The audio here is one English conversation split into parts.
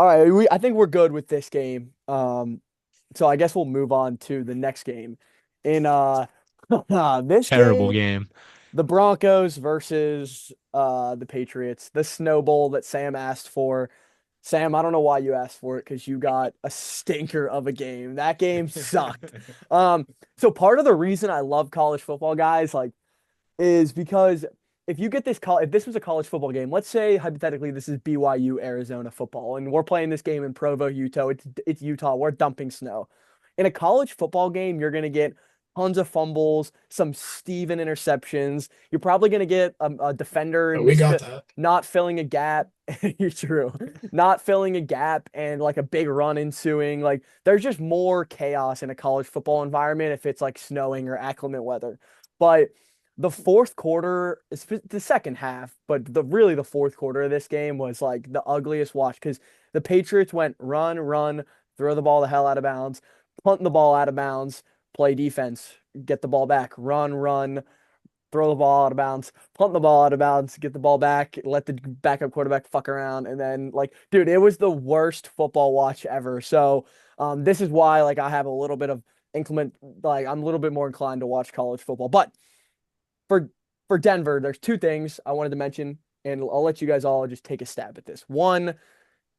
All right, I think we're good with this game. So I guess we'll move on to the next game. In this Terrible game, game. the Broncos versus the Patriots, the Snow Bowl that Sam asked for. Sam, I don't know why you asked for it because you got a stinker of a game. That game sucked. Um, so part of the reason I love college football, guys, like is because if you get if this was a college football game, let's say hypothetically this is BYU Arizona football, and we're playing this game in Provo, Utah. It's Utah. We're dumping snow. In a college football game, you're gonna get tons of fumbles, some Steven interceptions. You're probably gonna get a defender Oh, we got misfit, that. not filling a gap. You're true, not filling a gap, and like a big run ensuing. Like there's just more chaos in a college football environment if it's like snowing or acclimate weather. But the fourth quarter is the second half, but the fourth quarter of this game was like the ugliest watch because the Patriots went run, run, throw the ball the hell out of bounds, punt the ball out of bounds, play defense, get the ball back, run, run, throw the ball out of bounds, punt the ball out of bounds, get the ball back, let the backup quarterback fuck around, and then like, dude, it was the worst football watch ever. So, this is why like I have a little bit of inclement, like I'm a little bit more inclined to watch college football, but for for Denver, there's two things I wanted to mention, and I'll let you guys all just take a stab at this. One,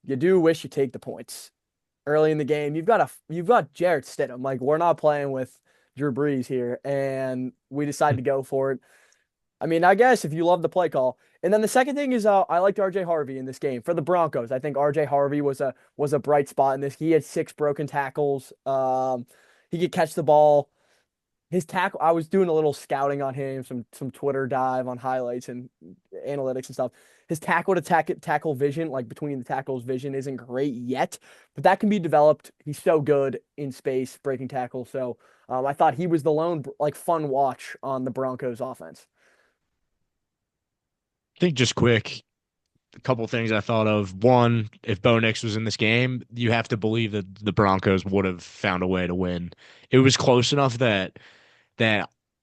you do wish you take the points early in the game. You've got Jarrett Stidham. Like we're not playing with Drew Brees here, and we decide to go for it. I mean, I guess if you love the play call. And then the second thing is I liked RJ Harvey in this game for the Broncos. I think RJ Harvey was a bright spot in this. He had six broken tackles. He could catch the ball. His tackle, I was doing a little scouting on him, some Twitter dive on highlights and analytics and stuff. His tackle vision, like between the tackles vision, isn't great yet, but that can be developed. He's so good in space breaking tackles. So I thought he was the lone like fun watch on the Broncos offense. I think just quick, a couple things I thought of. One, if Bo Nix was in this game, you have to believe that the Broncos would have found a way to win. It was close enough that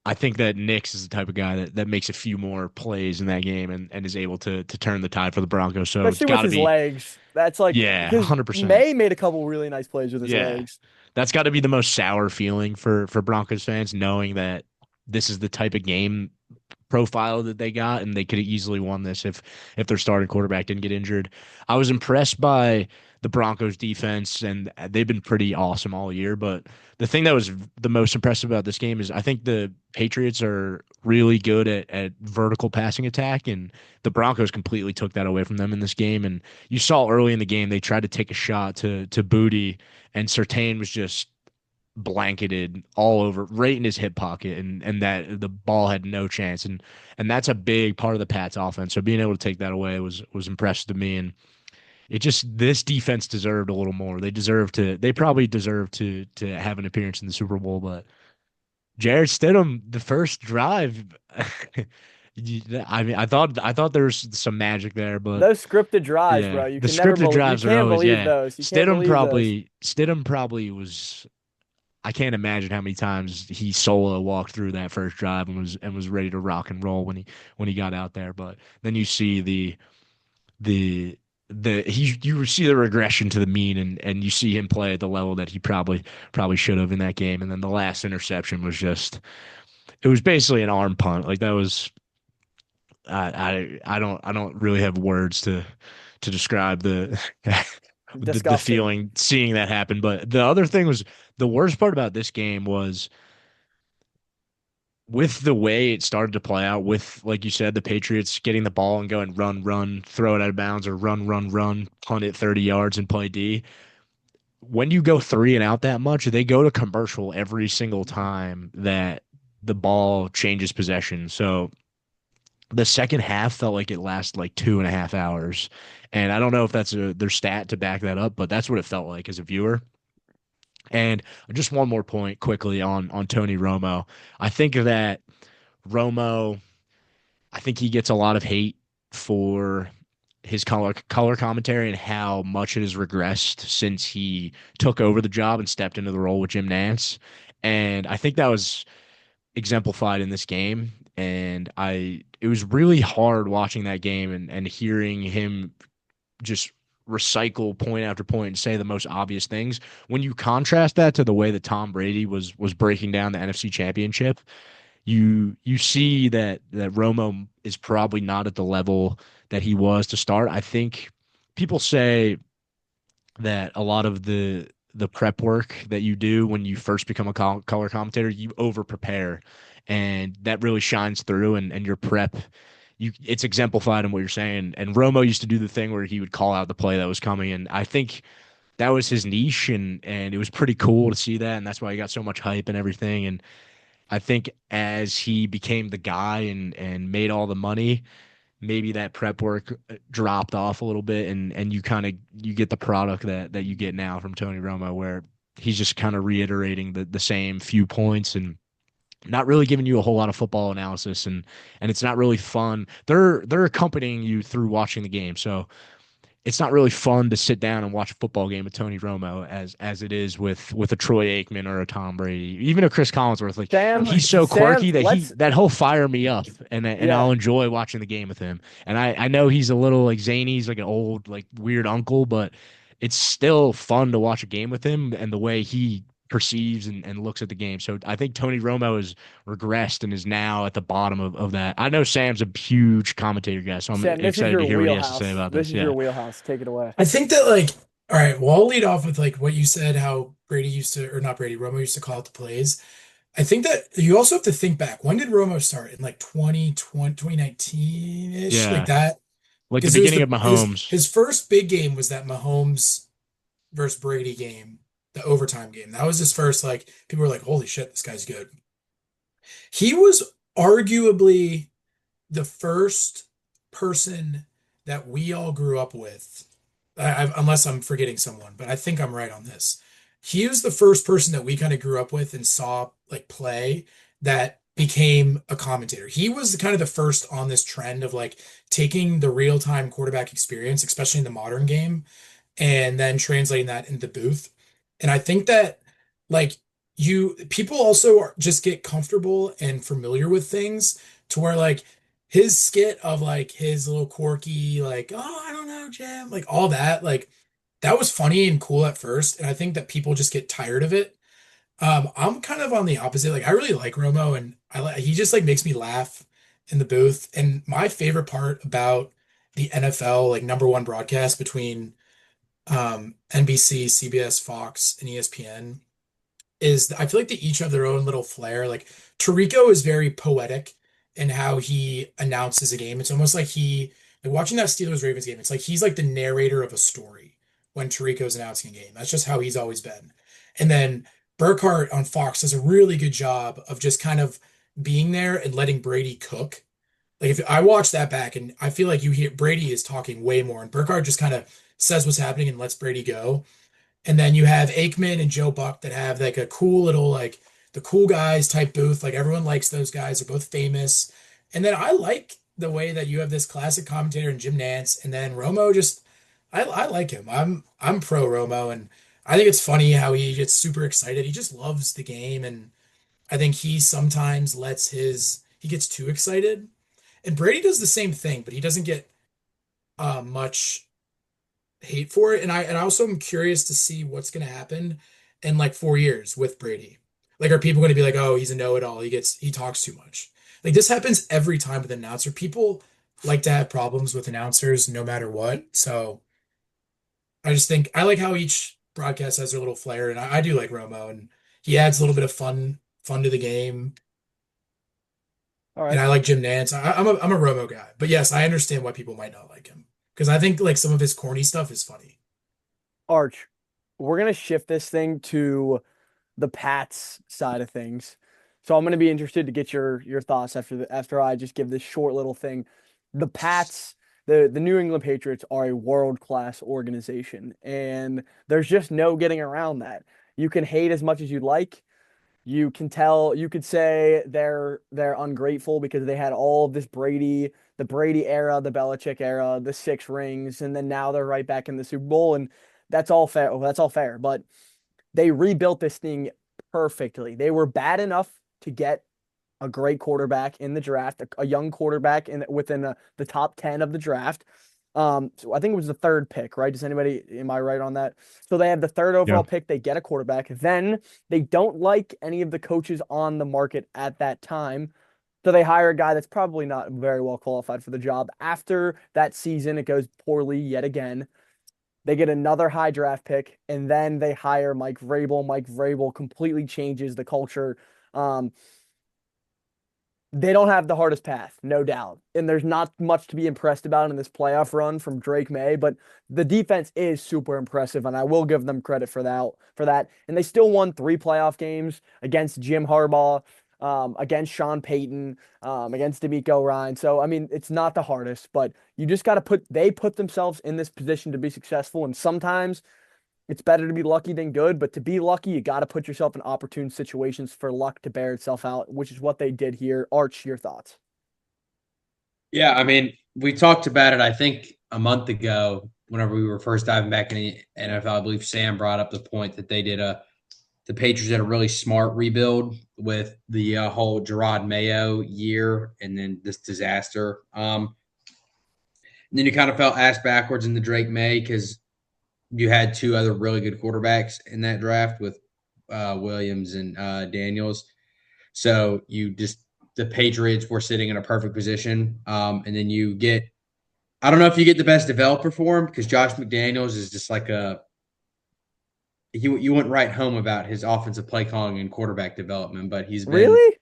I think that Nix is the type of guy that makes a few more plays in that game and is able to turn the tide for the Broncos. So it's Especially with got to his be, legs. That's like yeah, because 100%. May made a couple really nice plays with his Yeah. legs. That's got to be the most sour feeling for Broncos fans, knowing that this is the type of game profile that they got, and they could have easily won this if their starting quarterback didn't get injured. I was impressed by the Broncos defense, and they've been pretty awesome all year. But the thing that was the most impressive about this game is I think the Patriots are really good at vertical passing attack, and the Broncos completely took that away from them in this game. And you saw early in the game they tried to take a shot to Booty, and Surtain was just blanketed all over right in his hip pocket, and that the ball had no chance, and that's a big part of the Pats offense. So being able to take that away was impressive to me. And it just, this defense deserved a little more. They probably deserve to have an appearance in the Super Bowl. But Jared Stidham, the first drive, I mean, I thought there was some magic there. But Those scripted drives, yeah, bro. You the can never scripted believe. You drives are can't always, believe yeah. those. You can't believe those. Stidham probably was, I can't imagine how many times he solo walked through that first drive and was ready to rock and roll when he got out there. But then you see the you see the regression to the mean, and you see him play at the level that he probably should have in that game. And then the last interception was just, it was basically an arm punt. Like that was, I don't really have words to describe the the Disgusting. feeling seeing that happen. But the other thing was, the worst part about this game was with the way it started to play out, with, like you said, the Patriots getting the ball and going run, run, throw it out of bounds, or run, run, run, punt it 30 yards and play D. When you go three and out that much, they go to commercial every single time that the ball changes possession. So the second half felt like it lasted like 2.5 hours. And I don't know if that's their stat to back that up, but that's what it felt like as a viewer. And just one more point quickly on Tony Romo. I think that Romo, I think he gets a lot of hate for his color commentary and how much it has regressed since he took over the job and stepped into the role with Jim Nance. And I think that was exemplified in this game. And it was really hard watching that game and hearing him just recycle point after point and say the most obvious things. When you contrast that to the way that Tom Brady was breaking down the NFC Championship, you see that Romo is probably not at the level that he was to start. I think people say that a lot of the prep work that you do when you first become a color commentator, you over prepare, and that really shines through. And your prep, it's exemplified in what you're saying. And Romo used to do the thing where he would call out the play that was coming, and I think that was his niche, and it was pretty cool to see that, and that's why he got so much hype and everything. And I think as he became the guy and made all the money, maybe that prep work dropped off a little bit, and you get the product that you get now from Tony Romo, where he's just kind of reiterating the same few points and not really giving you a whole lot of football analysis, and it's not really fun. They're accompanying you through watching the game. So it's not really fun to sit down and watch a football game with Tony Romo as it is with a Troy Aikman or a Tom Brady, even a Chris Collinsworth. Like Sam, he's so Sam, quirky that let's he'll fire me up, and yeah. I'll enjoy watching the game with him. And I know he's a little like zany, he's like an old like weird uncle, but it's still fun to watch a game with him and the way he perceives and looks at the game. So I think Tony Romo has regressed and is now at the bottom of that. I know Sam's a huge commentator guy, so I'm Sam, this is excited your to hear what he has to say wheelhouse. about This this. is your Yeah. wheelhouse. Take it away. I think that like, all right, well, I'll lead off with like what you said, how Brady used to, or not Brady, Romo used to call out the plays. I think that you also have to think back. When did Romo start? In like 2020, 2019-ish, like Yeah. that? Like the Because it was beginning the of Mahomes. his first big game was that Mahomes versus Brady game, the overtime game. That was his first, like, people were like, holy shit, this guy's good. He was arguably the first person that we all grew up with, unless I'm forgetting someone, but I think I'm right on this. He was the first person that we kind of grew up with and saw like play that became a commentator. He was kind of the first on this trend of like taking the real-time quarterback experience, especially in the modern game, and then translating that into the booth. And I think that like people also just get comfortable and familiar with things to where like his skit of like his little quirky like, oh, I don't know, Jam, like all that, like that was funny and cool at first, and I think that people just get tired of it. I'm kind of on the opposite. Like I really like Romo, and he just like makes me laugh in the booth. And my favorite part about the NFL like number one broadcast between NBC, CBS, Fox, and ESPN is I feel like they each have their own little flair. Like Tirico is very poetic in how he announces a game. It's almost like like watching that Steelers Ravens game. It's like he's like the narrator of a story when Tirico's announcing a game. That's just how he's always been. And then Burkhart on Fox does a really good job of just kind of being there and letting Brady cook. Like if I watch that back and I feel like you hear Brady is talking way more and Burkhart just kind of says what's happening and lets Brady go. And then you have Aikman and Joe Buck that have like a cool little like the cool guys type booth. Like everyone likes those guys. They're both famous. And then I like the way that you have this classic commentator in Jim Nance, and then Romo just I like him. I'm pro Romo, and I think it's funny how he gets super excited. He just loves the game, and I think he sometimes he gets too excited. And Brady does the same thing, but he doesn't get much hate for it. And I also am curious to see what's going to happen in like 4 years with Brady. Like, are people going to be like, oh, he's a know-it-all. He talks too much. Like this happens every time with an announcer. People like to have problems with announcers no matter what. So I just think I like how each broadcast has their little flair, and I do like Romo, and he adds a little bit of fun to the game. All And right. I like Jim Nance. I'm a Romo guy, but yes, I understand why people might not like him because I think like some of his corny stuff is funny. Arch, we're gonna shift this thing to the Pats side of things. So I'm gonna be interested to get your thoughts after I just give this short little thing. The Pats, the New England Patriots are a world-class organization, and there's just no getting around that. You can hate as much as you'd like. You can tell, you could say they're ungrateful because they had all of this the Brady era, the Belichick era, the six rings, and then now they're right back in the Super Bowl, and that's all fair. Well, that's all fair, but they rebuilt this thing perfectly. They were bad enough to get a great quarterback in the draft, a young quarterback within the top 10 of the draft. So I think it was the third pick, right? Am I right on that? So they have the third overall Yeah. pick. They get a quarterback. Then they don't like any of the coaches on the market at that time. So they hire a guy that's probably not very well qualified for the job. After that season, it goes poorly yet again. They get another high draft pick, and then they hire Mike Vrabel. Mike Vrabel completely changes the culture. Um, they don't have the hardest path, no doubt. And there's not much to be impressed about in this playoff run from Drake May, but the defense is super impressive, and I will give them credit for that. And they still won 3 playoff games against Jim Harbaugh, against Sean Payton, against D'Amico Ryan. So I mean, it's not the hardest, but you just got to they put themselves in this position to be successful. And sometimes it's better to be lucky than good, but to be lucky, you got to put yourself in opportune situations for luck to bear itself out, which is what they did here. Arch, your thoughts? Yeah, I mean, we talked about it, I think, a month ago, whenever we were first diving back in the NFL. I believe Sam brought up the point that the Patriots did a really smart rebuild with the whole Gerard Mayo year and then this disaster. And then you kind of felt ass backwards in the Drake May because you had 2 other really good quarterbacks in that draft with Williams and Daniels. So the Patriots were sitting in a perfect position. And then I don't know if you get the best developer for him because Josh McDaniels is just like you wouldn't write home about his offensive play calling and quarterback development, but he's been. Really?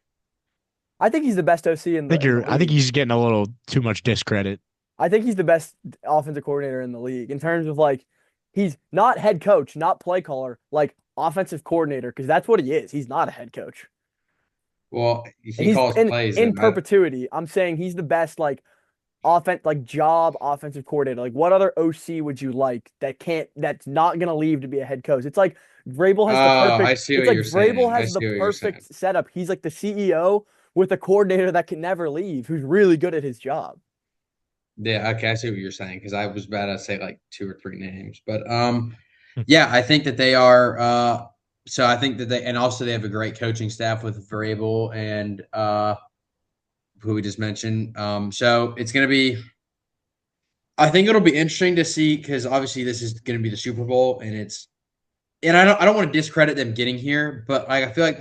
I think he's the best OC in the I think league. he's getting a little too much discredit. I think he's the best offensive coordinator in the league in terms of like he's not head coach, not play caller, like offensive coordinator, because that's what he is. He's not a head coach. Well, And he he's calls plays that in matter. perpetuity. I'm saying he's the best job offensive coordinator. Like what other OC would you like that's not gonna leave to be a head coach? It's like Vrabel has the Oh, I perfect see it's what like you're saying. Vrabel I has the see what you're perfect saying. setup. He's like the CEO with a coordinator that can never leave, who's really good at his job. Yeah, okay, I see what you're saying because I was about to say like 2 or 3 names, but yeah, I think that they are. So I think that and also they have a great coaching staff with Vrabel and who we just mentioned. So it's going to be. I think it'll be interesting to see because obviously this is going to be the Super Bowl and I don't want to discredit them getting here, but like I feel like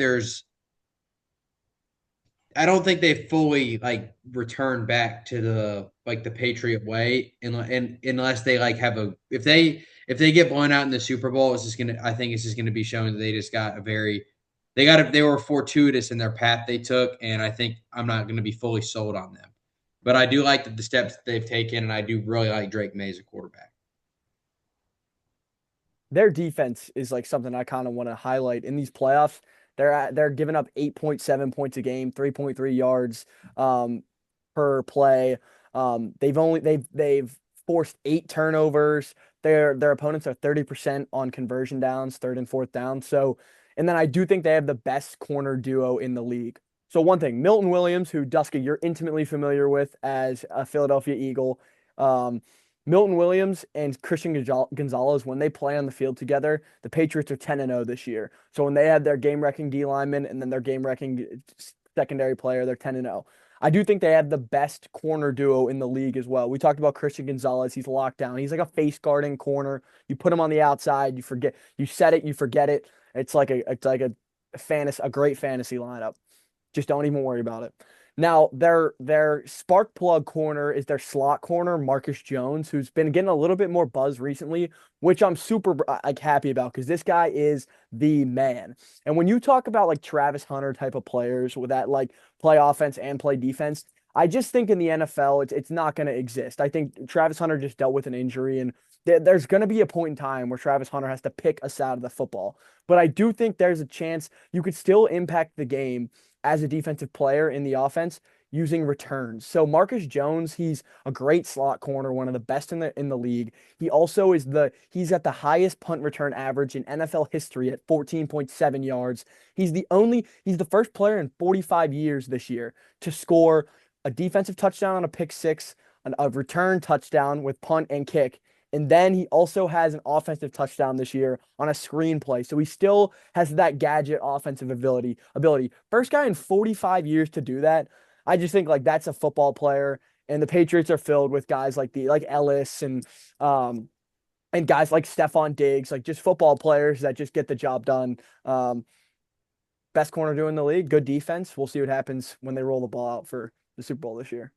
I don't think they fully like return back to the Patriot way, and unless they like have if they get blown out in the Super Bowl, I think it's just gonna be showing that they just got they were fortuitous in their path they took, and I think I'm not gonna be fully sold on them, but I do like the steps that they've taken, and I do really like Drake May as a quarterback. Their defense is like something I kind of want to highlight in these playoffs. They're giving up 8.7 points a game, 3.3 yards per play. They've forced 8 turnovers. Their opponents are 30% on conversion downs, third and fourth down. So, and then I do think they have the best corner duo in the league. So one thing, Milton Williams, who Duska you're intimately familiar with as a Philadelphia Eagle. Um, Milton Williams and Christian Gonzalez, when they play on the field together, the Patriots are 10-0 this year. So when they had their game-wrecking D lineman and then their game-wrecking secondary player, they're 10-0. I do think they have the best corner duo in the league as well. We talked about Christian Gonzalez. He's locked down. He's like a face guarding corner. You put him on the outside, you set it, you forget it. It's like a great fantasy lineup. Just don't even worry about it. Now, their spark plug corner is their slot corner, Marcus Jones, who's been getting a little bit more buzz recently, which I'm super like happy about because this guy is the man. And when you talk about like Travis Hunter type of players with that like play offense and play defense, I just think in the NFL it's not going to exist. I think Travis Hunter just dealt with an injury and there's going to be a point in time where Travis Hunter has to pick a side of the football. But I do think there's a chance you could still impact the game as a defensive player in the offense using returns. So Marcus Jones, he's a great slot corner, one of the best in the league. He also he's at the highest punt return average in NFL history at 14.7 yards. He's the first player in 45 years this year to score a defensive touchdown on a pick six, a return touchdown with punt and kick. And then he also has an offensive touchdown this year on a screenplay. So he still has that gadget offensive ability. First guy in 45 years to do that. I just think like that's a football player. And the Patriots are filled with guys like Ellis and guys like Stephon Diggs, like just football players that just get the job done. Best corner doing the league, good defense. We'll see what happens when they roll the ball out for the Super Bowl this year.